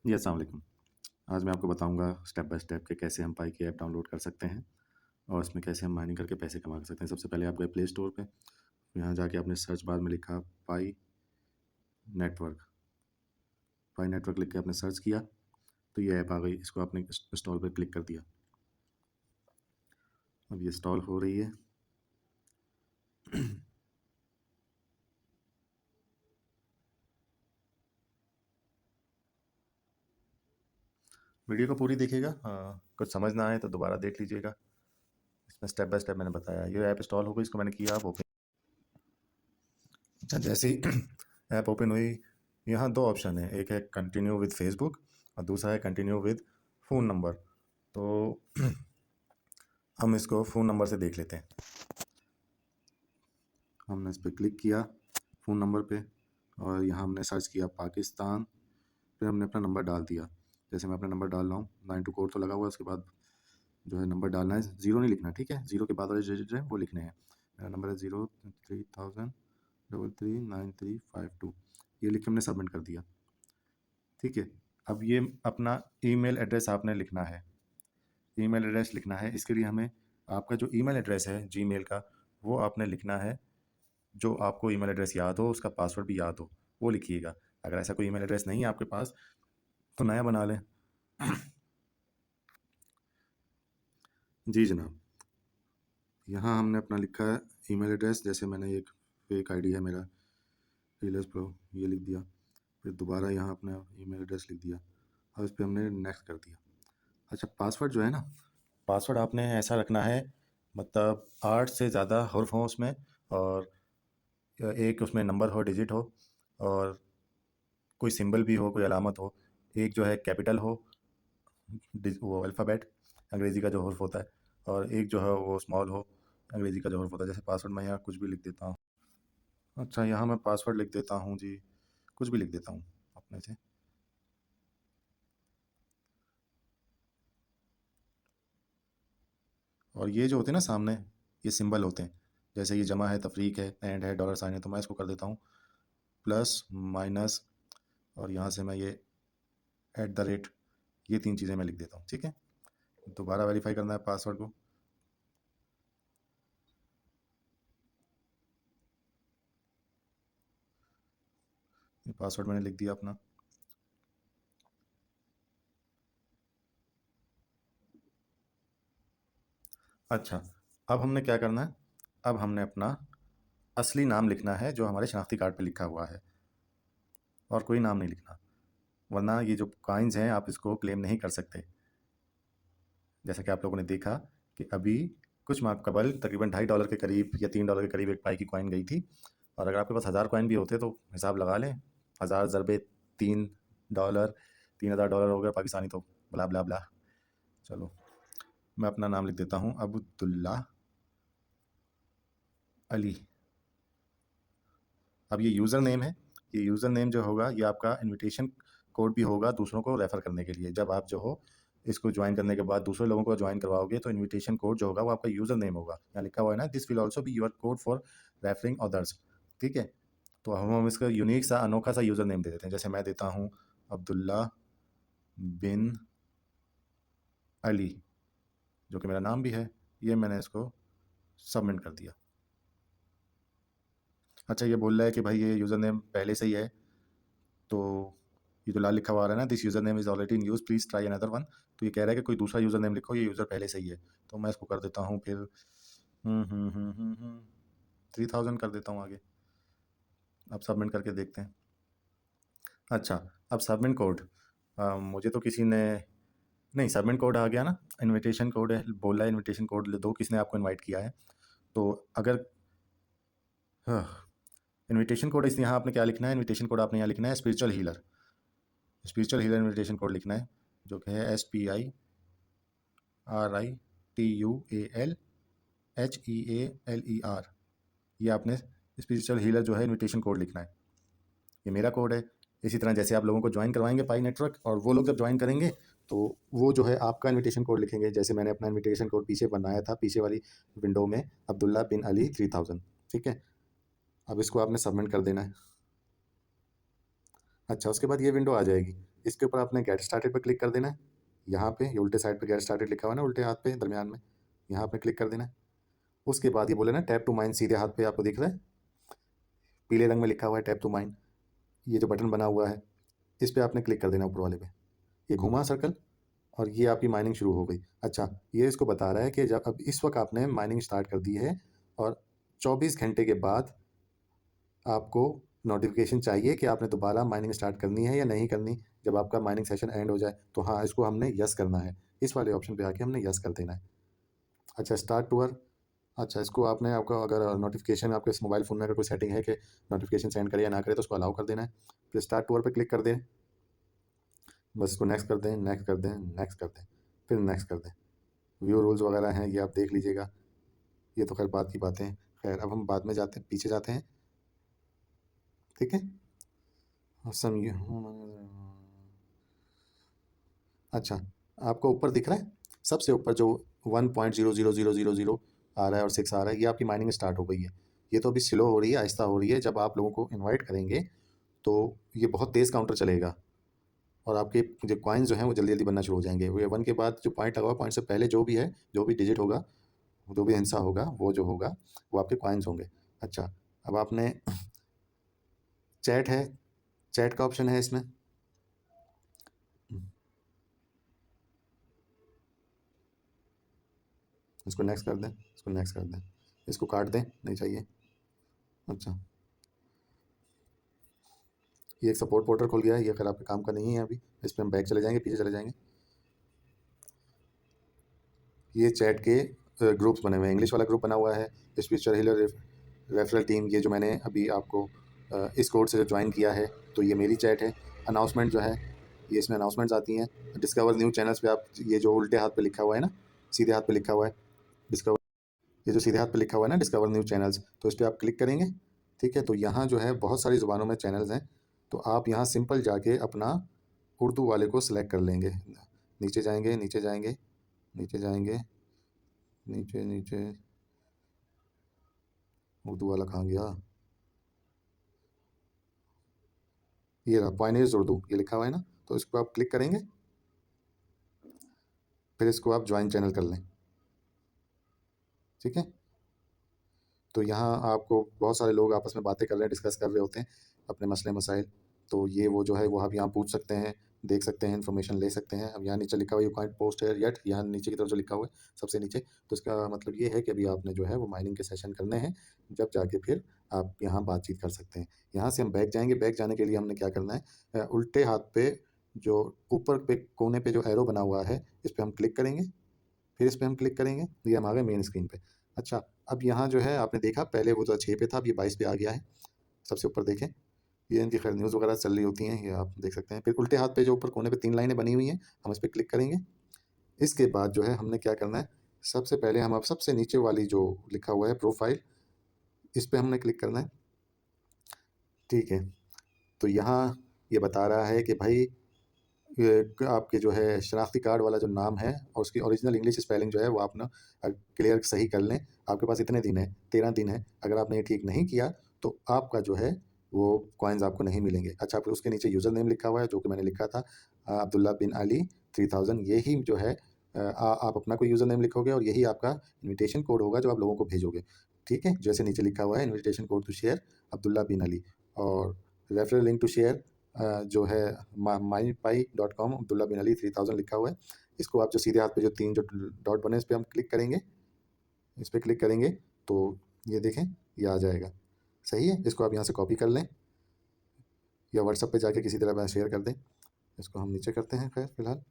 जी, अस्सलाम वालेकुम। आज मैं आपको बताऊँगा स्टेप बाय स्टेप कि कैसे हम पाई की ऐप डाउनलोड कर सकते हैं और उसमें कैसे हम माइनिंग करके पैसे कमा सकते हैं। सबसे पहले आप गए प्ले स्टोर पे, यहाँ जाके आपने सर्च बार में लिखा पाई नेटवर्क। पाई नेटवर्क लिख के आपने सर्च किया, तो ये ऐप आ गई। इसको आपने इंस्टॉल पे क्लिक कर दिया। अब ये इंस्टॉल हो रही है। वीडियो को पूरी देखिएगा, कुछ समझ ना आए तो दोबारा देख लीजिएगा। इसमें स्टेप बाय स्टेप मैंने बताया। ये ऐप इंस्टॉल हो गई, इसको मैंने किया, आप ओपन। अच्छा, जैसे ही ऐप ओपन हुई, यहाँ 2 ऑप्शन है, एक है कंटिन्यू विद फेसबुक और दूसरा है कंटिन्यू विद फ़ोन नंबर। तो हम इसको फ़ोन नंबर से देख लेते हैं। हमने इस पर क्लिक किया फ़ोन नंबर पे और यहाँ हमने सर्च किया पाकिस्तान। फिर हमने अपना नंबर डाल दिया। जैसे मैं अपना नंबर डाल रहा हूँ, 92 कोड तो लगा हुआ है। उसके बाद जो है नंबर डालना है, ज़ीरो नहीं लिखना, ठीक है? ज़ीरो के बाद वाले डिजिट हैं वो लिखने हैं। मेरा नंबर है 03,0339352। ये लिख के हमने सबमिट कर दिया, ठीक है? अब ये अपना ईमेल एड्रेस आपने लिखना है। ईमेल एड्रेस लिखना है, इसके लिए हमें आपका जो ईमेल एड्रेस है जीमेल का, वो आपने लिखना है। जो आपको ईमेल एड्रेस याद हो, उसका पासवर्ड भी याद हो, वो लिखिएगा। अगर ऐसा कोई ईमेल एड्रेस नहीं है आपके पास, तो नया बना लें। जी जनाब, यहाँ हमने अपना लिखा है ईमेल एड्रेस। जैसे मैंने एक फेक आईडी है मेरा, रीलर्स प्रो, ये लिख दिया। फिर दोबारा यहाँ अपना ईमेल एड्रेस लिख दिया और इस पर हमने नेक्स्ट कर दिया। अच्छा, पासवर्ड जो है ना, पासवर्ड आपने ऐसा रखना है, मतलब 8 से ज़्यादा हर्फ हों उसमें, और एक उसमें नंबर हो, डिजिट हो, और कोई सिंबल भी हो, कोई अलामत हो। एक जो है कैपिटल हो, वो अल्फ़ाबेट अंग्रेज़ी का जो हर्फ होता है, और एक जो है वो स्मॉल हो, अंग्रेज़ी का जो हर्फ होता है। जैसे पासवर्ड मैं यहाँ कुछ भी लिख देता हूँ। अच्छा, यहाँ मैं पासवर्ड लिख देता हूँ जी, कुछ भी लिख देता हूँ अपने से। और ये जो होते हैं ना सामने, ये सिंबल होते हैं। जैसे ये जमा है, तफरीक है, एंड है, डॉलर साइन है, तो मैं इसको कर देता हूँ प्लस माइनस, और यहाँ से मैं ये एट द रेट, ये 3 चीज़ें मैं लिख देता हूँ, ठीक है? दोबारा वेरीफाई करना है पासवर्ड को। ये पासवर्ड मैंने लिख दिया अपना। अच्छा, अब हमने क्या करना है? अब हमने अपना असली नाम लिखना है जो हमारे शनाख्ती कार्ड पे लिखा हुआ है, और कोई नाम नहीं लिखना, वरना ये जो कॉइन्स हैं आप इसको क्लेम नहीं कर सकते। जैसा कि आप लोगों ने देखा कि अभी कुछ माह कबल तकरीबन $2.5 के करीब या $3 के करीब एक पाई की कॉइन गई थी। और अगर आपके पास 1000 कॉइन भी होते तो हिसाब लगा लें, 1000 ज़रबे $3, $3000 हो गया पाकिस्तानी, तो ब्ला ब्ला ब्ला। चलो, मैं अपना नाम लिख देता हूँ अब्दुल्ला अली। अब ये यूज़र नेम है। ये यूज़र नेम जो होगा, ये आपका इनविटेशन कोड भी होगा दूसरों को रेफ़र करने के लिए। जब आप जो हो इसको ज्वाइन करने के बाद दूसरे लोगों को ज्वाइन करवाओगे, तो इनविटेशन कोड जो होगा वो आपका यूज़र नेम होगा। यहाँ लिखा हुआ है ना, this will also be your code for referring others, ठीक है? तो हम इसका यूनिक सा, अनोखा सा यूज़र नेम दे देते हैं। जैसे मैं देता हूँ अब्दुल्ला बिन अली, जो कि मेरा नाम भी है। ये मैंने इसको सबमिट कर दिया। अच्छा, ये बोल रहा है कि भाई ये यूज़र नेम पहले से ही है, तो ये जो लाल लिखा हुआ आ रहा है ना, this user name is already in use, please try another one. तो ये कह रहा है कि कोई दूसरा यूज़र नेम लिखो, ये यूज़र पहले से ही है। तो मैं इसको कर देता हूँ फिर 3000 कर देता हूँ आगे। अब सबमिट करके देखते हैं। अच्छा, अब सबमिट कोड, मुझे तो किसी ने, नहीं, सबमिट कोड आ गया ना, इनविटेशन कोड है, बोला है इनविटेशन कोड दो, किसने आपको इनवाइट किया है। तो अगर इनविटेशन कोड इस, यहाँ आपने क्या लिखना है? इनविटेशन कोड आपने यहाँ लिखना है spiritual healer. Spiritual healer invitation code लिखना है, जो कि है SPIRITUALHEALER। ये आपने स्पिरिचुअल हीलर जो है इनविटेशन कोड लिखना है। ये मेरा कोड है। इसी तरह जैसे आप लोगों को ज्वाइन करवाएंगे पाई नेटवर्क, और वो लोग जब ज्वाइन करेंगे तो वो जो है आपका इनविटेशन कोड लिखेंगे। जैसे मैंने अपना इनविटेशन कोड पीछे बनाया था, पीछे वाली विंडो में, अब्दुल्ला बिन अली 3000, ठीक है? अब इसको आपने सबमिट कर देना है। अच्छा, उसके बाद ये विंडो आ जाएगी। इसके ऊपर आपने गेट स्टार्टेड पर क्लिक कर देना है। यहाँ पे ये उल्टे साइड पे गेट स्टार्टेड लिखा हुआ है ना, उल्टे हाथ पे दरमियान में, यहाँ पे क्लिक कर देना है। उसके बाद ये बोले ना टैप टू माइन, सीधे हाथ पे आपको दिख रहा है पीले रंग में लिखा हुआ है टैप टू माइन, ये जो बटन बना हुआ है इस पर आपने क्लिक कर देना ऊपर वाले पे। ये घुमा सर्कल और ये आपकी माइनिंग शुरू हो गई। अच्छा, ये इसको बता रहा है कि जब अब इस वक्त आपने माइनिंग स्टार्ट कर दी है और 24 घंटे के बाद आपको नोटिफिकेशन चाहिए कि आपने दोबारा माइनिंग स्टार्ट करनी है या नहीं करनी, जब आपका माइनिंग सेशन एंड हो जाए। तो हाँ, इसको हमने यस करना है, इस वाले ऑप्शन पे आके हमने यस कर देना है। अच्छा, स्टार्ट टू अर्न। अच्छा, इसको आपने आपका अगर नोटिफिकेशन आपके इस मोबाइल फ़ोन में अगर कोई सेटिंग है कि नोटिफिकेशन सेंड करे या ना करे तो उसको अलाउ कर देना है। फिर स्टार्ट टू अर्न पे क्लिक कर दें, बस इसको नेक्स्ट कर दें, नेक्स्ट कर दें, नेक्स्ट कर दें, फिर नेक्स्ट कर दें। व्यू रूल्स वगैरह हैं ये आप देख लीजिएगा, ये तो खैर बाद की बातें हैं। खैर अब हम बाद में जाते हैं, पीछे जाते हैं, ठीक है। सम अच्छा, आपको ऊपर दिख रहा है सबसे ऊपर जो 1.00000 आ रहा है और 6 आ रहा है, ये आपकी माइनिंग स्टार्ट हो गई है। ये तो अभी स्लो हो रही है, आहिस्ता हो रही है। जब आप लोगों को इनवाइट करेंगे तो ये बहुत तेज़ काउंटर चलेगा और आपके जो कॉइन्स जो हैं वो जल्दी जल्दी बनना शुरू हो जाएंगे। वो 1 के बाद जो पॉइंट लगा हुआ, पॉइंट से पहले जो भी है, जो भी डिजिट होगा, जो भी हिस्सा होगा, वो जो होगा वो आपके कॉइन्स होंगे। अच्छा, अब आपने चैट है, चैट का ऑप्शन है इसमें, इसको नेक्स्ट कर दें, इसको नेक्स्ट कर दें, इसको काट दें, नहीं चाहिए। अच्छा, ये एक सपोर्ट पोर्टल खुल गया है, ये अगर आपके काम का नहीं है अभी, इस पर हम बैक चले जाएंगे, पीछे चले जाएंगे। ये चैट के ग्रुप्स बने हुए हैं, इंग्लिश वाला ग्रुप बना हुआ है, स्पीचर हिलर रेफरल टीम, ये जो मैंने अभी आपको इस कोड से जो ज्वाइन किया है, तो ये मेरी चैट है। अनाउंसमेंट जो है ये इसमें अनाउंसमेंट्स आती हैं। डिस्कवर न्यू चैनल्स पे आप, ये जो उल्टे हाथ पे लिखा हुआ है ना, सीधे हाथ पे लिखा हुआ है डिस्कवर, ये जो सीधे हाथ पे लिखा हुआ है ना डिस्कवर न्यू चैनल्स, तो इस पर आप क्लिक करेंगे, ठीक है। तो यहाँ जो है बहुत सारी ज़ुबानों में चैनल्स हैं, तो आप यहाँ सिंपल जाके अपना उर्दू वाले को सिलेक्ट कर लेंगे। नीचे जाएंगे, नीचे जाएंगे, नीचे जाएंगे, नीचे नीचे, उर्दू वाला कहाँ गया, ये रहा पॉइनेज उर्दू, ये लिखा हुआ है ना, तो इसको आप क्लिक करेंगे, फिर इसको आप ज्वाइन चैनल कर लें, ठीक है। तो यहाँ आपको बहुत सारे लोग आपस में बातें कर रहे हैं, डिस्कस कर रहे होते हैं अपने मसले मसाइल, तो ये वो जो है वो आप यहाँ पूछ सकते हैं, देख सकते हैं, इन्फॉर्मेशन ले सकते हैं। अब यहाँ नीचे लिखा हुआ है यू कांट पोस्ट है येट, यहाँ नीचे की तरफ जो लिखा हुआ है सबसे नीचे, तो इसका मतलब ये है कि अभी आपने जो है वो माइनिंग के सेशन करने हैं, जब जाके फिर आप यहाँ बातचीत कर सकते हैं। यहाँ से हम बैक जाएंगे, बैक जाने के लिए हमने क्या करना है, उल्टे हाथ पे जो ऊपर पे कोने पे जो एरो बना हुआ है इस पर हम क्लिक करेंगे, फिर इस पर हम क्लिक करेंगे, ये हम आ गए मेन स्क्रीन पे। अच्छा, अब यहाँ जो है आपने देखा पहले वो तो 6 पे था, अब ये 22 पे आ गया है। सबसे ऊपर देखें, ये इनकी खैर न्यूज़ वगैरह चल रही होती हैं, ये आप देख सकते हैं। फिर उल्टे हाथ पे जो ऊपर कोने पे 3 लाइनें बनी हुई हैं, हम इस पर क्लिक करेंगे। इसके बाद जो है हमने क्या करना है, सबसे पहले हम अब सबसे नीचे वाली जो लिखा हुआ है प्रोफाइल, इस पर हमने क्लिक करना है, ठीक है। तो यहाँ ये बता रहा है कि भाई आपके जो है शनाख्ती कार्ड वाला जो नाम है और उसकी ओरिजिनल इंग्लिश स्पेलिंग जो है वो आप ना क्लियर सही कर लें। आपके पास इतने दिन है, 13 दिन है, अगर आपने ये ठीक नहीं किया तो आपका जो है वो कॉइन्स आपको नहीं मिलेंगे। अच्छा, फिर उसके नीचे यूज़र नेम लिखा हुआ है जो कि मैंने लिखा था अब्दुल्ला बिन अली 3000, यही जो है आप अपना कोई यूज़र नेम लिखोगे और यही आपका इन्विटेशन कोड होगा जो आप लोगों को भेजोगे, ठीक है। जैसे नीचे लिखा हुआ है invitation code to share Abdullah bin Ali, और रेफरल लिंक टू शेयर जो है mypie.com अब्दुल्ला बिन अली 3000 लिखा हुआ है। इसको आप जो सीधे हाथ पे जो 3 जो डॉट बने इस पर हम क्लिक करेंगे, इस पर क्लिक करेंगे तो ये देखें ये आ जाएगा, सही है। इसको आप यहाँ से कॉपी कर लें या व्हाट्सएप पे जाके किसी तरह शेयर कर दें। इसको हम नीचे करते हैं खैर फिलहाल।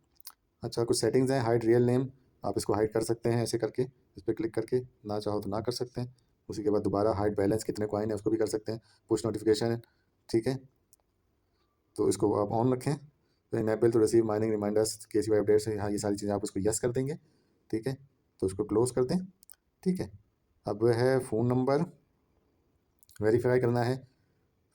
अच्छा, कुछ सेटिंग्स हैं, हाइड रियल नेम, आप इसको हाइड कर सकते हैं ऐसे करके, इस पर क्लिक करके, ना चाहो तो ना कर सकते हैं। उसी के बाद दोबारा हाइड बैलेंस, कितने कॉइन है उसको भी कर सकते हैं। पुश नोटिफिकेशन, ठीक है, तो इसको आप ऑन रखें। तो enable to receive mining reminders KYC updates, यहाँ ये सारी चीज़ें आप उसको यस कर देंगे, ठीक है। तो उसको क्लोज कर दें, ठीक है। अब है फ़ोन नंबर वेरीफाई करना है,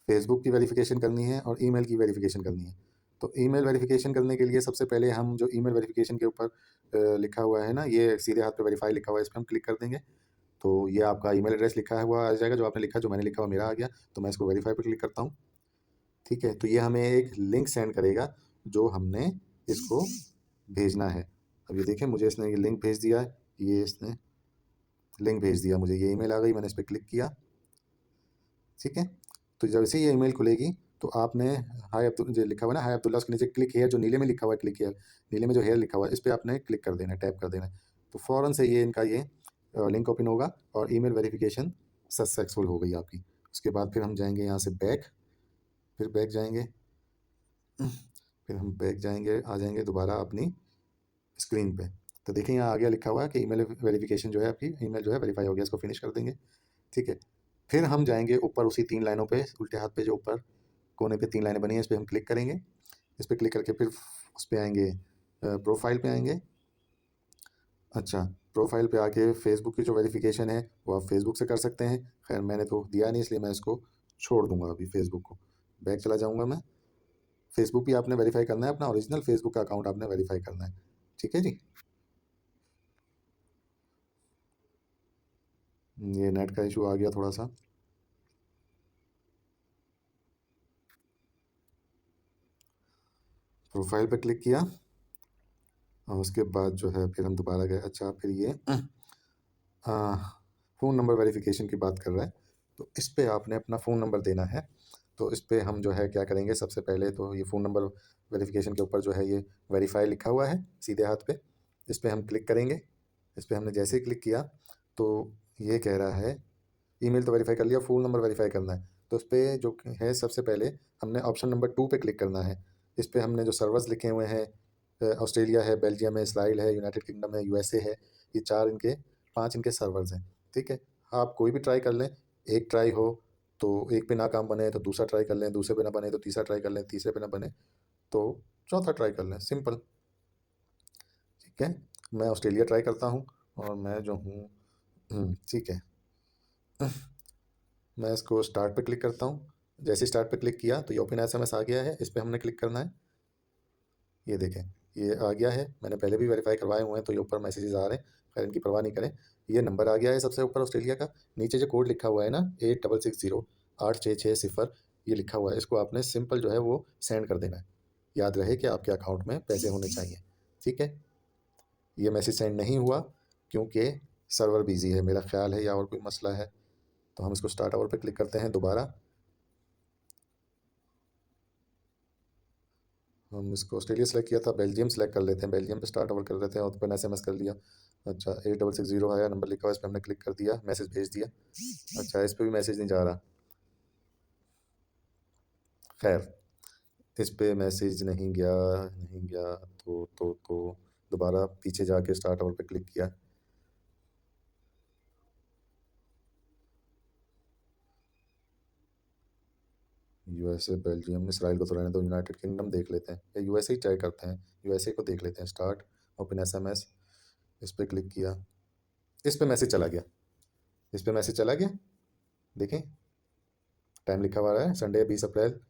फेसबुक की वेरिफिकेशन करनी है और ईमेल की वेरिफिकेशन करनी है। तो ईमेल वेरिफिकेशन करने के लिए सबसे पहले हम जो ईमेल वेरिफिकेशन के ऊपर लिखा हुआ है ना, ये सीधे हाथ पे वेरीफाई लिखा हुआ है, इस पर हम क्लिक कर देंगे। तो ये आपका ईमेल एड्रेस लिखा हुआ आ जाएगा, जो आपने लिखा, जो मैंने लिखा हुआ मेरा आ गया। तो मैं इसको वेरीफाई पर क्लिक करता हूँ, ठीक है। तो ये हमें एक लिंक सेंड करेगा जो हमने इसको भेजना है। अब ये देखें, मुझे इसने ये लिंक भेज दिया है, ये इसने लिंक भेज दिया, मुझे ये ईमेल आ गई, मैंने इस पर क्लिक किया। ठीक है, तो जब से ये ईमेल खुलेगी तो आपने हाय अब्दुल जो लिखा हुआ है ना, हाय अब्दुल्ला, उसके नीचे क्लिक हेयर, जो नीले में लिखा हुआ है क्लिक हेयर, नीले में जो हेयर लिखा हुआ है, इस पर आपने क्लिक कर देना है, टैप कर देना है। तो फ़ौरन से ये इनका ये लिंक ओपन होगा और ईमेल वेरिफिकेशन सक्सेसफुल हो गई आपकी। उसके बाद फिर हम जाएंगे यहाँ से बैक, फिर बैक जाएंगे, फिर हम बैक जाएंगे, आ जाएंगे दोबारा अपनी स्क्रीन पे। तो देखिए यहाँ आ गया, लिखा हुआ है कि ईमेल वेरिफिकेशन जो है, आपकी ईमेल जो है वेरीफाई हो गया, इसको फिनिश कर देंगे। ठीक है, फिर हम जाएंगे ऊपर उसी 3 लाइनों पे, उल्टे हाथ पे जो ऊपर कोने पे 3 लाइनें बनी हैं, इस पर हम क्लिक करेंगे। इस पर क्लिक करके फिर उस पर आएंगे, प्रोफाइल पे आएंगे। अच्छा, प्रोफाइल पे आके फेसबुक की जो वेरिफिकेशन है वो आप फेसबुक से कर सकते हैं। खैर मैंने तो दिया नहीं, इसलिए मैं इसको छोड़ दूंगा अभी, फेसबुक को। बैक चला जाऊंगा मैं। फेसबुक भी आपने वेरीफाई करना है, अपना ओरिजिनल फेसबुक का अकाउंट आपने वेरीफाई करना है। ठीक है जी। ये नेट का इशू आ गया थोड़ा सा। प्रोफाइल पे क्लिक किया और उसके बाद जो है फिर हम दोबारा गए। अच्छा, फिर ये फ़ोन नंबर वेरिफिकेशन की बात कर रहा है, तो इस पे आपने अपना फ़ोन नंबर देना है। तो इस पे हम जो है क्या करेंगे, सबसे पहले तो ये फ़ोन नंबर वेरिफिकेशन के ऊपर जो है ये वेरीफाई लिखा हुआ है सीधे हाथ पे, इस पे हम क्लिक करेंगे। इस पे हमने जैसे ही क्लिक किया तो ये कह रहा है ईमेल तो वेरीफाई कर लिया, फ़ोन नंबर वेरीफाई करना है। तो उस पे जो है सबसे पहले हमने ऑप्शन नंबर 2 पे क्लिक करना है। इस पे हमने जो सर्वर्स लिखे हुए हैं, ऑस्ट्रेलिया है, बेल्जियम है, इसराइल है, यूनाइटेड किंगडम है, यूएसए है, ये 4 इनके 5 इनके सर्वर्स हैं। ठीक है, आप कोई भी ट्राई कर लें, एक ट्राई हो तो एक पे ना काम बने तो दूसरा ट्राई कर लें, दूसरे पे ना बने तो तीसरा ट्राई कर लें, तीसरे पे ना बने तो चौथा ट्राई कर लें, सिंपल। ठीक है, मैं ऑस्ट्रेलिया ट्राई करता हूँ और मैं जो हूँ, ठीक है, मैं इसको स्टार्ट पे क्लिक करता हूँ। जैसे स्टार्ट पे क्लिक किया तो ये ओपन एसएमएस आ गया है, इस पे हमने क्लिक करना है। ये देखें, ये आ गया है, मैंने पहले भी वेरीफाई करवाए हुए हैं तो ये ऊपर मैसेजेस आ रहे हैं, खैर इनकी परवाह नहीं करें। ये नंबर आ गया है सबसे ऊपर ऑस्ट्रेलिया का, नीचे जो कोड लिखा हुआ है ना 8660 8660, ये लिखा हुआ है, इसको आपने सिंपल जो है वो सेंड कर देना है। याद रहे कि आपके अकाउंट में पैसे होने चाहिए। ठीक है, ये मैसेज सेंड नहीं हुआ क्योंकि सर्वर बिजी है मेरा ख्याल है, या और कोई मसला है। तो हम इसको स्टार्ट ओवर पे क्लिक करते हैं दोबारा। हम इसको ऑस्ट्रेलिया सेलेक्ट किया था, बेल्जियम सेलेक्ट कर लेते हैं, बेल्जियम पे स्टार्ट ओवर कर लेते हैं और ओपन एसएमएस कर लिया। अच्छा, 8660 आया, नंबर लिखा हुआ, इस पर हमने क्लिक कर दिया, मैसेज भेज दिया। अच्छा, इस पर भी मैसेज नहीं जा रहा, खैर इस पे मैसेज नहीं गया, नहीं गया। तो दोबारा पीछे जाके स्टार्ट ओवर पे क्लिक किया। यूएसए, बेल्जियम, इसराइल को तो रहने दो, यूनाइटेड किंगडम देख लेते हैं, या यूएसए ही ट्राई करते हैं, यूएसए को देख लेते हैं। स्टार्ट ओपन एसएमएस, इस पर क्लिक किया, इस पे मैसेज चला गया, इस पे मैसेज चला गया, देखें टाइम लिखा हुआ है संडे 20 अप्रैल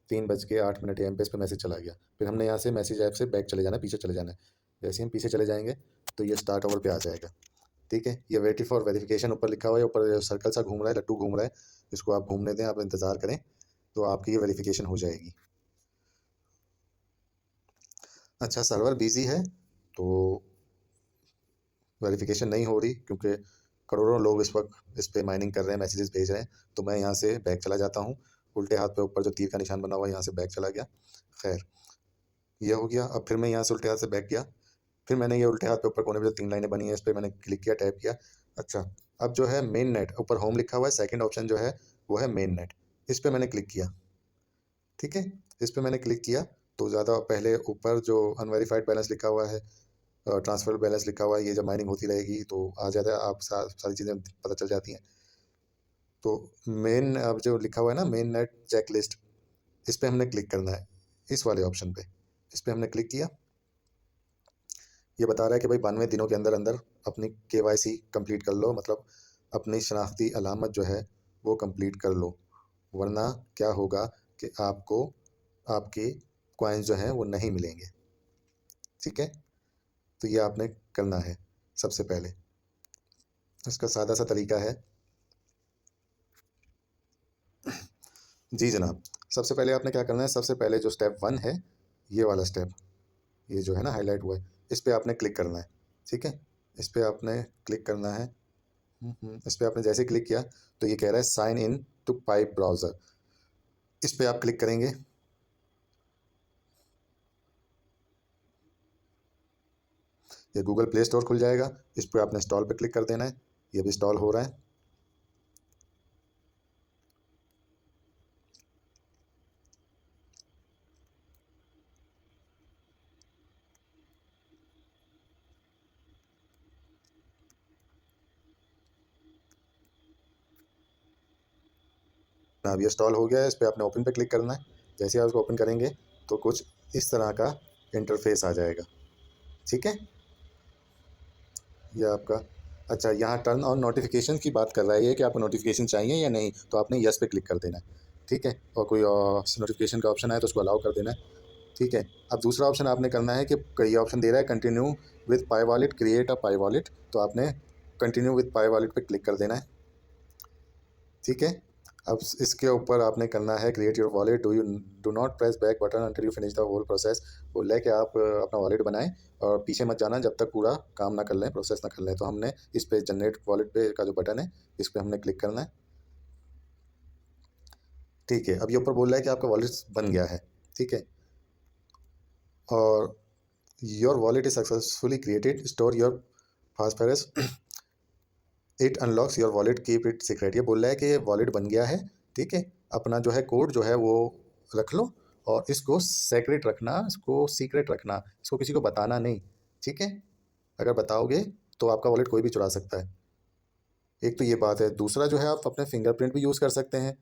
3:08 AM पे इस पर मैसेज चला गया। फिर हमने यहाँ से मैसेज ऐप से बैक चले जाना है, पीछे चले जाना है। जैसे हम पीछे चले जाएंगे तो ये स्टार्ट ओवर पे आ जाएगा। ठीक है, ये वेट फॉर वेरिफिकेशन ऊपर लिखा हुआ है, ऊपर सर्कल सा घूम रहा है, लट्टू घूम रहा है, इसको आप घूमने दें, आप इंतज़ार करें तो आपकी ये वेरिफिकेशन हो जाएगी। अच्छा, सर्वर बिजी है तो वेरिफिकेशन नहीं हो रही, क्योंकि करोड़ों लोग इस वक्त इस पे माइनिंग कर रहे हैं, मैसेजेस भेज रहे हैं। तो मैं यहाँ से बैक चला जाता हूँ, उल्टे हाथ पे ऊपर जो तीर का निशान बना हुआ है यहाँ से बैक चला गया। खैर ये हो गया। अब फिर मैं यहाँ से उल्टे हाथ से बैक गया, फिर मैंने ये उल्टे हाथ पे ऊपर कोने पे जो 3 लाइनें बनी हैं इस पर मैंने क्लिक किया, टैप किया। अच्छा, अब जो है मेन नेट, ऊपर होम लिखा हुआ है, सेकंड ऑप्शन जो है वो है मेन नेट, इस पर मैंने क्लिक किया। ठीक है, इस पर मैंने क्लिक किया तो ज़्यादा पहले ऊपर जो अनवेरीफाइड बैलेंस लिखा हुआ है, ट्रांसफर बैलेंस लिखा हुआ है, ये जब माइनिंग होती रहेगी तो आ जाता है, आप सारी चीज़ें पता चल जाती हैं। तो मेन अब जो लिखा हुआ है ना मेन नेट चेक लिस्ट, इस पर हमने क्लिक करना है, इस वाले ऑप्शन पे, इस पर हमने क्लिक किया। ये बता रहा है कि भाई 92 दिनों के अंदर अंदर अपनी केवाईसी कंप्लीट कर लो, मतलब अपनी शनाख्ती अलामत जो है वो कंप्लीट कर लो, वरना क्या होगा कि आपको आपके कॉइन्स जो हैं वो नहीं मिलेंगे। ठीक है, तो ये आपने करना है सबसे पहले। इसका सादा सा तरीका है। जी जनाब, सबसे पहले आपने क्या करना है, सबसे पहले जो स्टेप 1 है ये वाला स्टेप, ये जो है ना हाईलाइट हुआ है, इस पर आपने क्लिक करना है। ठीक है, इस पर आपने क्लिक करना है। इस पर आपने जैसे क्लिक किया तो ये कह रहा है sign in to pipe browser. इस पर आप क्लिक करेंगे। ये गूगल प्ले स्टोर खुल जाएगा। इस पर आपने इंस्टॉल पे क्लिक कर देना है। ये भी इंस्टॉल हो रहा है। अब ये इंस्टॉल हो गया है। इस पर आपने ओपन पे क्लिक करना है। जैसे आप उसको ओपन करेंगे तो कुछ इस तरह का इंटरफेस आ जाएगा। ठीक है, ये आपका, अच्छा यहाँ टर्न ऑन नोटिफिकेशन की बात कर रहा है ये कि आपको नोटिफिकेशन चाहिए या नहीं, तो आपने यस पे क्लिक कर देना है। ठीक है, और कोई नोटिफिकेशन का ऑप्शन आए तो उसको अलाउ कर देना है। ठीक है, अब दूसरा ऑप्शन आपने करना है कि ये ऑप्शन दे रहा है continue with pi wallet, create a pi wallet, तो आपने कंटिन्यू विद पाई वॉलेट पे क्लिक कर देना है। ठीक है, अब इसके ऊपर आपने करना है create your wallet, do not press back button until you finish the whole process. बोल रहा है कि आप अपना वॉलेट बनाएं और पीछे मत जाना जब तक पूरा काम ना कर लें, प्रोसेस ना कर लें। तो हमने इस पे जनरेट वॉलेट पे का जो बटन है इस पर हमने क्लिक करना है। ठीक है, अब ये ऊपर बोल रहा है कि आपका वॉलेट बन गया है। ठीक है, और your wallet is successfully created, store your passphrase, it unlocks your wallet, keep it secret. ये बोल रहा है कि वॉलेट बन गया है। ठीक है, अपना जो है कोड जो है वो रख लो और इसको सेक्रेट रखना, इसको सीक्रेट रखना, इसको किसी को बताना नहीं। ठीक है, अगर बताओगे तो आपका वॉलेट कोई भी चुरा सकता है। एक तो ये बात है। दूसरा जो है आप अपने फिंगरप्रिंट भी यूज़ कर सकते हैं,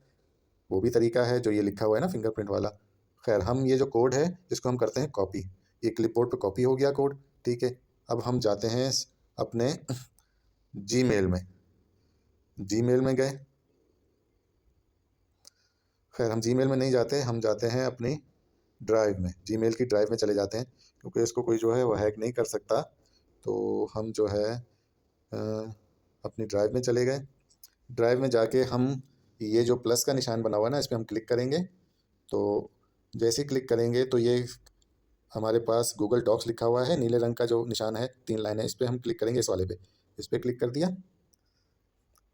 वो भी तरीका है जो ये लिखा हुआ है ना फिंगरप्रिंट वाला। खैर, हम ये जो कोड है इसको हम करते हैं कॉपी। ये क्लिपबोर्ड पे कॉपी हो गया कोड। ठीक है, अब हम जाते हैं अपने जीमेल में। जीमेल में गए। खैर, हम जीमेल में नहीं जाते, हम जाते हैं अपनी ड्राइव में, जीमेल की ड्राइव में चले जाते हैं, क्योंकि इसको कोई जो है वो हैक नहीं कर सकता। तो हम जो है अपनी ड्राइव में चले गए। ड्राइव में जाके हम ये जो प्लस का निशान बना हुआ है ना इस पर हम क्लिक करेंगे। तो जैसे ही क्लिक करेंगे तो ये हमारे पास गूगल डॉक्स लिखा हुआ है, नीले रंग का जो निशान है, 3 लाइन है, इस पर हम क्लिक करेंगे, इस वाले पे। इस पर क्लिक कर दिया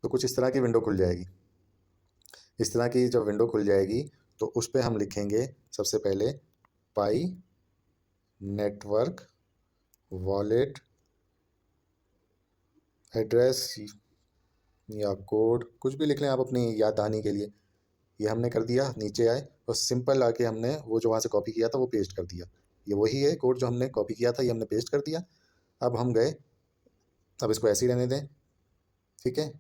तो कुछ इस तरह की विंडो खुल जाएगी। इस तरह की जब विंडो खुल जाएगी तो उस पर हम लिखेंगे सबसे पहले पाई नेटवर्क वॉलेट एड्रेस या कोड, कुछ भी लिख लें आप अपनी याद दहानी के लिए। ये हमने कर दिया। नीचे आए और सिंपल आके हमने वो जो वहाँ से कॉपी किया था वो पेस्ट कर दिया। ये वही है कोड जो हमने कॉपी किया था, ये हमने पेस्ट कर दिया। अब हम गए, अब इसको ऐसे ही रहने दें। ठीक है,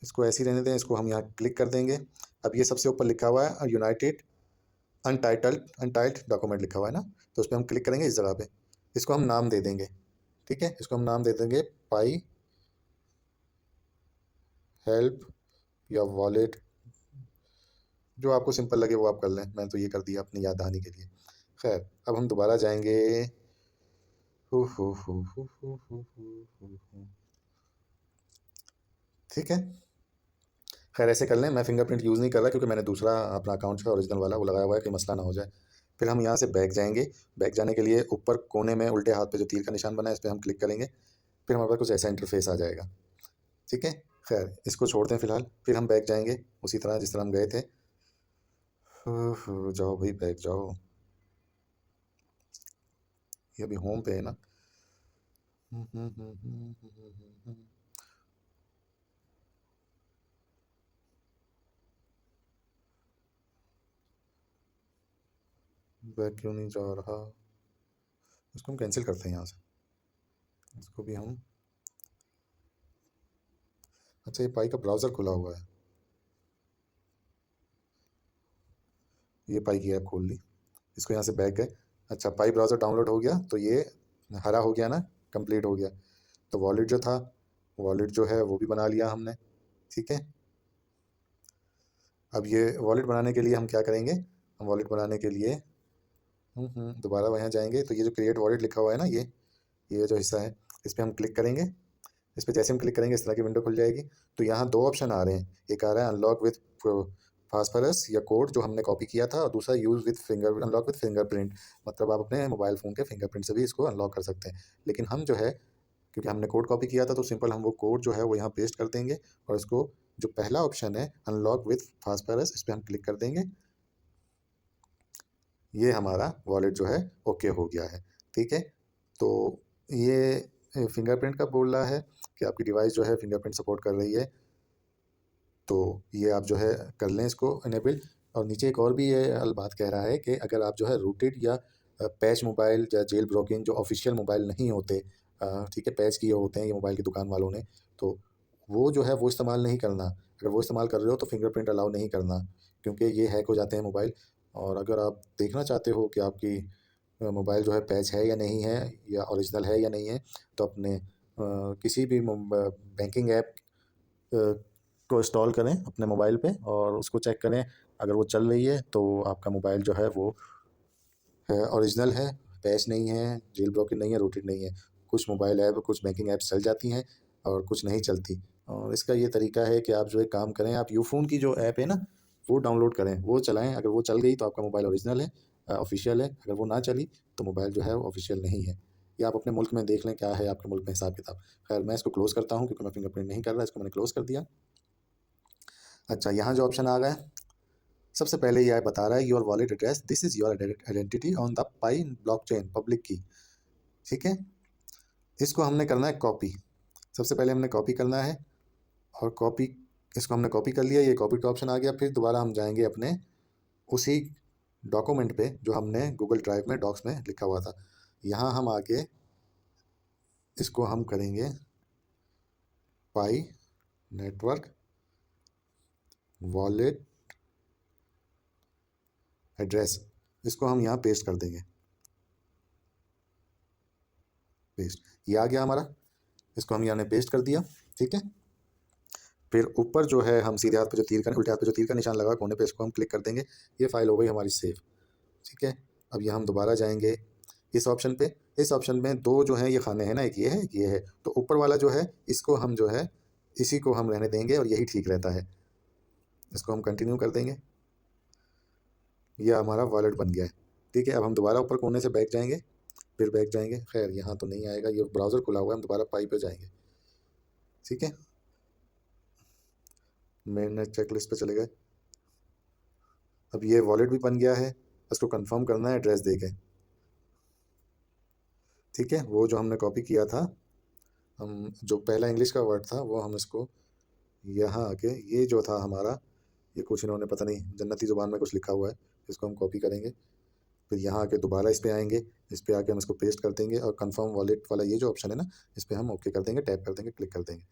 इसको ऐसे ही रहने दें, इसको हम यहाँ क्लिक कर देंगे। अब ये सबसे ऊपर लिखा हुआ है यूनाइटेड अनटाइल्ड डॉक्यूमेंट लिखा हुआ है ना, तो उस पर हम क्लिक करेंगे इस जगह पे। इसको हम नाम दे देंगे। ठीक है, इसको हम नाम दे देंगे पाई हेल्प या वॉलेट, जो आपको सिंपल लगे वो आप कर लें। मैंने तो ये कर दिया अपनी याद दहानी के लिए। खैर, अब हम दोबारा जाएंगे। Who who who who who who who who who. ठीक है, खैर ऐसे कर लें। मैं फिंगरप्रिंट यूज़ नहीं कर रहा क्योंकि मैंने दूसरा अपना अकाउंट जो है ओरिजिनल वाला वो लगाया हुआ है कि मसला ना हो जाए। फिर हम यहाँ से बैक जाएंगे। बैक जाने के लिए ऊपर कोने में उल्टे हाथ पे जो तीर का निशान बना है इस पर हम क्लिक करेंगे। फिर हमारे पास कुछ ऐसा इंटरफेस आ जाएगा। ठीक है, खैर इसको छोड़ते हैं फिलहाल। फिर हम बैक जाएंगे उसी तरह जिस तरह हम गए थे। जाओ भाई बैक जाओ। ये अभी होम पे है ना। बैक क्यों नहीं जा रहा? इसको हम कैंसिल करते हैं यहाँ से। इसको भी हम, अच्छा ये पाई का ब्राउज़र खुला हुआ है, ये पाई की ऐप खोल ली। इसको यहाँ से बैक गए। अच्छा, पाई ब्राउज़र डाउनलोड हो गया तो ये हरा हो गया ना, कंप्लीट हो गया। तो वॉलेट जो था, वॉलेट जो है वो भी बना लिया हमने। ठीक है, अब ये वॉलेट बनाने के लिए हम क्या करेंगे, हम वॉलेट बनाने के लिए दोबारा वहाँ जाएंगे। तो ये जो क्रिएट वॉलेट लिखा हुआ है ना, ये जो हिस्सा है इस पर हम क्लिक करेंगे। इस पर जैसे हम क्लिक करेंगे इस तरह की विंडो खुल जाएगी। तो यहाँ दो ऑप्शन आ रहे हैं। एक आ रहा है अनलॉक विथ फास्फोरस या कोड जो हमने कॉपी किया था, और दूसरा use with finger unlock with fingerprint, मतलब आप अपने मोबाइल फ़ोन के फिंगरप्रिंट से भी इसको अनलॉक कर सकते हैं। लेकिन हम जो है, क्योंकि हमने कोड कॉपी किया था, तो सिंपल हम वो कोड जो है वो यहाँ पेस्ट कर देंगे, और इसको जो पहला ऑप्शन है अनलॉक विद फास्फोरस, इस पे हम क्लिक कर देंगे। ये हमारा वॉलेट जो है ओके हो गया है। ठीक है, तो ये फिंगरप्रिंट का बोल रहा है कि आपकी डिवाइस जो है फिंगरप्रिंट सपोर्ट कर रही है, तो ये आप जो है कर लें इसको इनेबल। और नीचे एक और भी ये बात कह रहा है कि अगर आप जो है रूटेड या पैच मोबाइल या जेल ब्रोकिंग जो ऑफिशियल मोबाइल नहीं होते, ठीक है, पैच किए होते हैं ये मोबाइल की दुकान वालों ने, तो वो जो है वो इस्तेमाल नहीं करना। अगर वो इस्तेमाल कर रहे हो तो फिंगरप्रिंट अलाउ नहीं करना, क्योंकि ये हैक हो जाते हैं मोबाइल। और अगर आप देखना चाहते हो कि आपकी मोबाइल जो है पैच है या नहीं है, या ओरिजिनल है या नहीं है, तो अपने किसी भी बैंकिंग ऐप को इंस्टॉल करें अपने मोबाइल पे और उसको चेक करें। अगर वो चल रही है तो आपका मोबाइल जो है वो ओरिजिनल है, पैच नहीं है, जेल ब्रोकन नहीं है, रूटेड नहीं है। कुछ मोबाइल ऐप, कुछ बैंकिंग ऐप्स चल जाती हैं और कुछ नहीं चलती। और इसका ये तरीका है कि आप जो एक काम करें, आप यूफ़ोन की जो ऐप है ना, वो डाउनलोड करें, वो चलाएँ। अगर वो चल गई तो आपका मोबाइल ओरिजिनल है, ऑफ़िशियल है। अगर वो ना चली तो मोबाइल जो है वो ऑफ़िशियल नहीं है। या आप अपने मुल्क में देख लें क्या है आपके मुल्क में हिसाब-किताब। खैर, मैं इसको क्लोज़ करता हूँ क्योंकि मैं फिंगरप्रिंट नहीं कर रहा, इसको मैंने क्लोज़ कर दिया। अच्छा, यहाँ जो ऑप्शन आ गया है, सबसे पहले ये बता रहा है your wallet address, this is your identity on the pi blockchain public की। ठीक है, इसको हमने करना है कॉपी। सबसे पहले हमने कॉपी करना है, और कॉपी, इसको हमने कॉपी कर लिया, ये कॉपी का ऑप्शन आ गया। फिर दोबारा हम जाएंगे अपने उसी डॉक्यूमेंट पे जो हमने गूगल ड्राइव में डॉक्स में लिखा हुआ था। यहाँ हम आके इसको हम करेंगे पाई नेटवर्क वॉलेट एड्रेस, इसको हम यहाँ पेस्ट कर देंगे। पेस्ट, ये आ गया हमारा, इसको हम यहाँ पेस्ट कर दिया। ठीक है, फिर ऊपर जो है हम सीधे हाथ पे जो तीर का, उल्टे हाथ पे जो तीर का निशान लगा कोने पे, इसको हम क्लिक कर देंगे। ये फाइल हो गई हमारी सेव। ठीक है, अब यहाँ हम दोबारा जाएंगे इस ऑप्शन पे। इस ऑप्शन में दो जो है ये खाने हैं ना, एक ये है, एक ये है। तो ऊपर वाला जो है इसको हम जो है इसी को हम रहने देंगे और यही ठीक रहता है। इसको हम कंटिन्यू कर देंगे। ये हमारा वॉलेट बन गया है। ठीक है, अब हम दोबारा ऊपर कोने से बैक जाएंगे, फिर बैक जाएंगे। खैर, यहाँ तो नहीं आएगा, ये ब्राउज़र खुला हुआ है, हम दोबारा पाई पे जाएंगे। ठीक है, मेन चेक लिस्ट पे चले गए। अब ये वॉलेट भी बन गया है, इसको कंफर्म करना है एड्रेस देके। ठीक है, वो जो हमने कॉपी किया था, हम जो पहला इंग्लिश का वर्ड था वो हम इसको यहाँ आके, ये जो था हमारा, ये कुछ इन्होंने पता नहीं जन्नती ज़ुबान में कुछ लिखा हुआ है, इसको हम कॉपी करेंगे। फिर यहाँ आके दोबारा इस पे आएंगे, इस पे आके हम इसको पेस्ट कर देंगे, और कंफर्म वॉलेट वाला ये जो ऑप्शन है ना, इस पे हम ओके कर देंगे, टैप कर देंगे, क्लिक कर देंगे।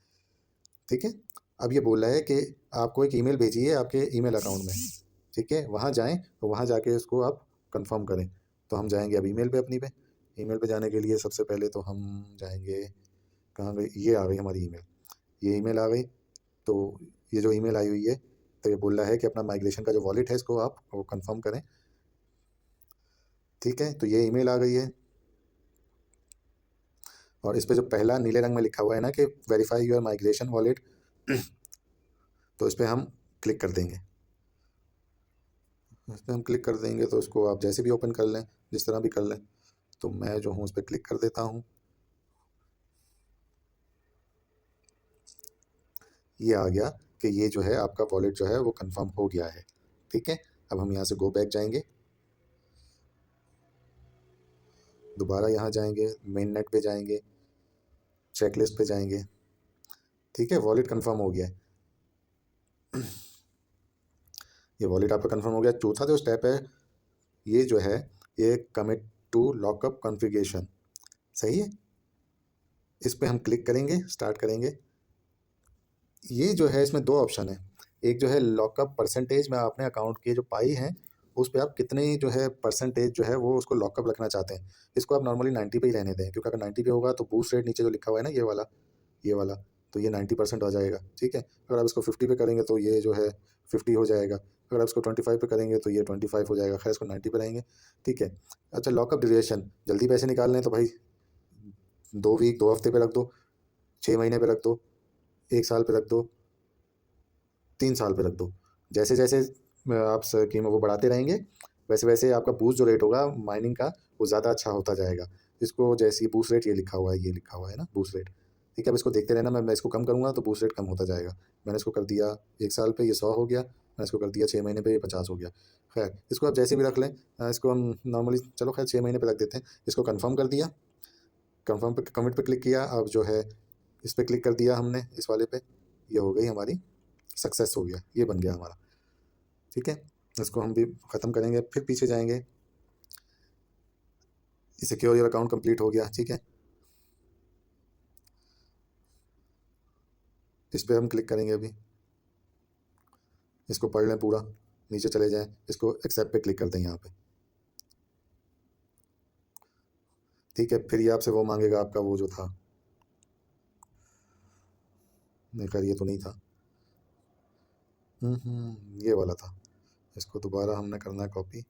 ठीक है, अब ये बोल रहा है कि आपको एक ईमेल भेजी है आपके ईमेल अकाउंट में। ठीक है, वहाँ जाएँ, तो वहाँ जाके इसको आप कंफर्म करें। तो हम जाएंगे अब ईमेल पे अपनी पे। ईमेल पे जाने के लिए सबसे पहले तो हम जाएंगे, कहाँ गई, ये आ गई हमारी ईमेल। ये ईमेल आ गई, तो ये जो ईमेल आई हुई है, तो ये बोल रहा है कि अपना माइग्रेशन का जो वॉलेट है इसको आप वो कंफर्म करें। ठीक है, तो ये ईमेल आ गई है, और इस पे जो पहला नीले रंग में लिखा हुआ है ना कि वेरीफाई योर माइग्रेशन वॉलेट, तो इस पे हम क्लिक कर देंगे। इस पर हम क्लिक कर देंगे तो इसको आप जैसे भी ओपन कर लें, जिस तरह भी कर लें। तो मैं जो हूँ उस पर क्लिक कर देता हूँ। ये आ गया कि ये जो है आपका वॉलेट जो है वो कंफर्म हो गया है। ठीक है, अब हम यहाँ से गो बैक जाएंगे, दोबारा यहाँ जाएंगे, मेन नेट पे जाएंगे, चेक लिस्ट पे जाएंगे। ठीक है, वॉलेट कंफर्म हो गया है। ये वॉलेट आपका कंफर्म हो गया। चौथा जो स्टेप है ये जो है, ये कमिट टू लॉकअप कॉन्फ़िगरेशन, सही है। इस पे हम क्लिक करेंगे, स्टार्ट करेंगे। ये जो है इसमें दो ऑप्शन है, एक जो है लॉकअप परसेंटेज में अपने अकाउंट के जो पाई हैं उस पे आप कितने जो है परसेंटेज जो है वो उसको लॉकअप रखना चाहते हैं। इसको आप नॉर्मली 90 पे ही रहने दें, क्योंकि अगर 90 पे होगा तो बूस्ट रेट नीचे जो लिखा हुआ है ना, ये वाला, तो ये 90% हो जाएगा। ठीक है, अगर आप इसको 50 पे करेंगे तो ये जो है 50 हो जाएगा। अगर आप इसको 25 पे करेंगे तो ये 25 हो जाएगा। खैर, इसको 90 पे रहेंगे। ठीक है, अच्छा, लॉकअप ड्यूरेशन, जल्दी पैसे निकालने हैं तो भाई 2 वीक, 2 हफ्ते पे रख दो, 6 महीने पे रख दो, 1 साल पे रख दो, 3 साल पे रख दो। जैसे जैसे आप स्कीम वो बढ़ाते रहेंगे, वैसे वैसे आपका बूस्ट जो रेट होगा माइनिंग का वो ज़्यादा अच्छा होता जाएगा। इसको जैसे बूस्ट रेट ये लिखा हुआ है, ये लिखा हुआ है ना बूस्ट रेट, ठीक है। अब इसको देखते रहना, मैं इसको कम करूँगा तो बूस्ट रेट कम होता जाएगा। मैंने इसको कर दिया 1 साल पे, ये 100 हो गया। मैंने इसको कर दिया 6 महीने पे, ये 50 हो गया। खैर इसको आप जैसे भी रख लें, इसको हम नॉर्मली चलो खैर 6 महीने पे रख देते हैं। इसको कन्फर्म कर दिया, कन्फर्म पे कमिट पे क्लिक किया। अब जो है इस पे क्लिक कर दिया हमने, इस वाले पे, ये हो गई हमारी सक्सेस, हो गया, ये बन गया हमारा, ठीक है। इसको हम भी ख़त्म करेंगे, फिर पीछे जाएंगे, सिक्योर योर अकाउंट कंप्लीट हो गया, ठीक है। इस पर हम क्लिक करेंगे अभी, इसको पढ़ लें पूरा, नीचे चले जाएं, इसको एक्सेप्ट पे क्लिक कर दें यहाँ पे, ठीक है। फिर ये आपसे वो मांगेगा आपका वो जो था, नहीं खैर ये तो नहीं था, ये वाला था। इसको दोबारा हमने करना है कॉपी,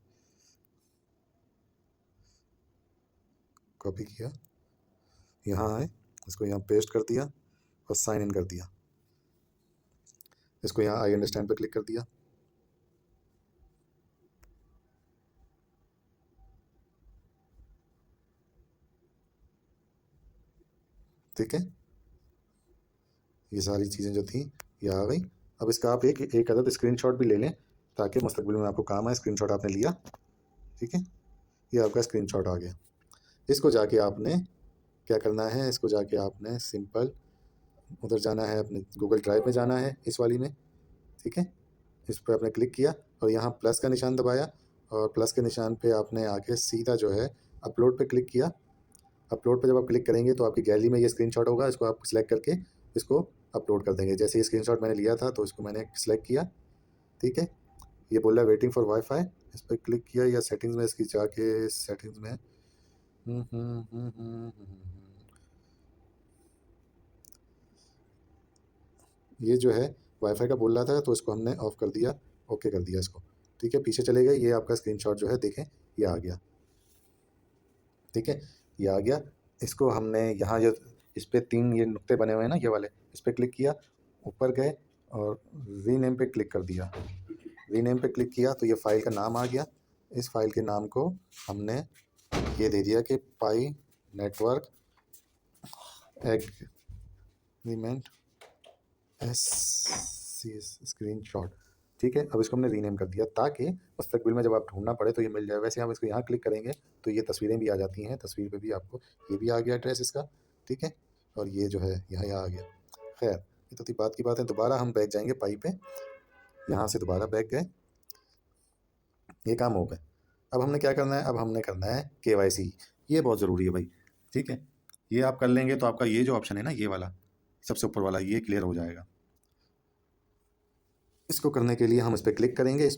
कॉपी किया, यहाँ आए, इसको यहाँ पेस्ट कर दिया और साइन इन कर दिया। इसको यहाँ आई अंडरस्टैंड पे क्लिक कर दिया, ठीक है। ये सारी चीज़ें जो थी ये आ गई। अब इसका आप एक अदद स्क्रीनशॉट भी ले लें ताकि मुस्तकबिल में आपको काम आए। स्क्रीनशॉट आपने लिया, ठीक है, ये आपका स्क्रीनशॉट आ गया। इसको जाके आपने क्या करना है, इसको जाके आपने सिंपल उधर जाना है, अपने गूगल ड्राइव में जाना है, इस वाली में, ठीक है। इस पर आपने क्लिक किया और यहाँ प्लस का निशान दबाया और प्लस के निशान पे आपने आके सीधा जो है अपलोड पे क्लिक किया। अपलोड पे जब आप क्लिक करेंगे तो आपकी गैलरी में ये स्क्रीनशॉट होगा, इसको आप सिलेक्ट करके इसको अपलोड कर देंगे। जैसे ये स्क्रीनशॉट मैंने लिया था तो इसको मैंने सिलेक्ट किया, ठीक है। ये बोल रहा है वेटिंग फॉर वाईफाई, इस पर क्लिक किया, या सेटिंग्स में इसकी जाके सेटिंग्स में ये जो है वाईफाई का बोल रहा था तो इसको हमने ऑफ़ कर दिया, ओके कर दिया इसको, ठीक है। पीछे चले गए, ये आपका स्क्रीनशॉट जो है देखें ये आ गया, ठीक है, ये आ गया। इसको हमने यहाँ जो इस पे 3 ये नुक्ते बने हुए हैं ना ये वाले, इस पे क्लिक किया, ऊपर गए और रीनेम पे क्लिक कर दिया। रीनेम पे क्लिक किया तो ये फ़ाइल का नाम आ गया। इस फ़ाइल के नाम को हमने ये दे दिया कि Pi network agreement S C screenshot, ठीक है। अब इसको हमने रीनेम कर दिया ताकि मुस्तकबिल में जब आप ढूंढना पड़े तो ये मिल जाए। वैसे हम इसको यहाँ क्लिक करेंगे तो ये तस्वीरें भी आ जाती हैं, तस्वीर पे भी आपको ये भी आ गया एड्रेस इसका, ठीक है। और ये जो है यहाँ आ गया। खैर ये तो थी बात की बात है। दोबारा हम बैक जाएंगे पाई पे, यहाँ से दोबारा बैक गए, ये काम हो गए। अब हमने क्या करना है, अब हमने करना है KYC, ये बहुत ज़रूरी है भाई, ठीक है। ये आप कर लेंगे तो आपका ये जो ऑप्शन है ना ये वाला सबसे ऊपर वाला, ये क्लियर हो जाएगा। इसको करने के लिए हम इस पर क्लिक करेंगे, इस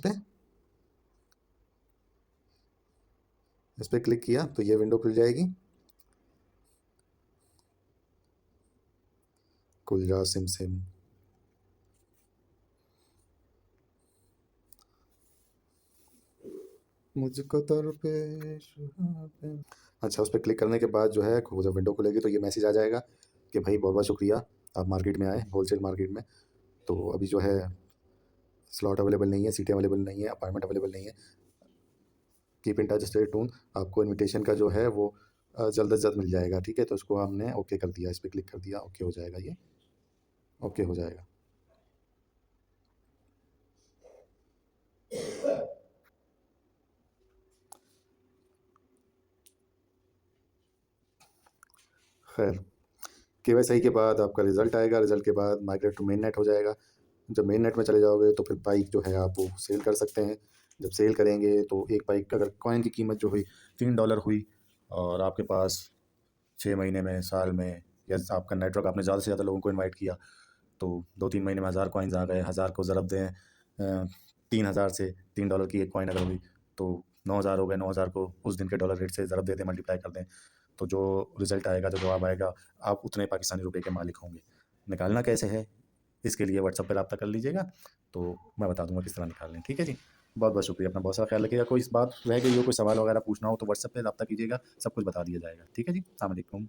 पर क्लिक किया तो ये विंडो खुल जाएगी। खुल जा सिम सिम, मुझको दरपेश। अच्छा, उस पर क्लिक करने के बाद जो है वो जब विंडो खुलेगी तो ये मैसेज आ जाएगा कि भाई बहुत बहुत शुक्रिया, आप मार्केट में आए, होलसेल मार्केट में। तो अभी जो है स्लॉट अवेलेबल नहीं है, सीटें अवेलेबल नहीं है, अपार्टमेंट अवेलेबल नहीं है। Keep in touch, stay tune, आपको इनविटेशन का जो है वो जल्द से जल्द मिल जाएगा, ठीक है। तो इसको हमने ओके कर दिया, इस पर क्लिक कर दिया, ओके हो जाएगा, ये ओके हो जाएगा। खैर KYC के बाद आपका रिज़ल्ट आएगा, रिज़ल्ट के बाद माइग्रेट टू मेन नेट हो जाएगा। जब मेन नेट में चले जाओगे तो फिर बाइक जो है आप वो सेल कर सकते हैं। जब सेल करेंगे तो एक बाइक अगर कॉइन की कीमत जो हुई $3 हुई और आपके पास 6 महीने में, साल में, या आपका नेटवर्क आपने ज़्यादा से ज़्यादा लोगों को इनवाइट किया तो 2-3 महीने में 1000 कॉइन्स आ गए। 1000 को ज़रब दें 3000 से, $3 की एक कॉइन अगर हुई तो 9000 हो गए। 9000 को उस दिन के डॉलर रेट से ज़रब दे दें, मल्टीप्लाई कर दें, तो जो रिज़ल्ट आएगा, जो जवाब आएगा, आप उतने पाकिस्तानी रुपए के मालिक होंगे। निकालना कैसे है इसके लिए व्हाट्सएप पर रब्ता कर लीजिएगा, तो मैं बता दूंगा किस तरह निकालना है, ठीक है जी। बहुत बहुत शुक्रिया, अपना बहुत सारा ख्याल रखिएगा। कोई इस बात रह गई हो, कोई सवाल वगैरह पूछना हो तो व्हाट्सएप पे रब्ता कीजिएगा, सब कुछ बता दिया जाएगा, ठीक है जी। अस्सलाम वालेकुम।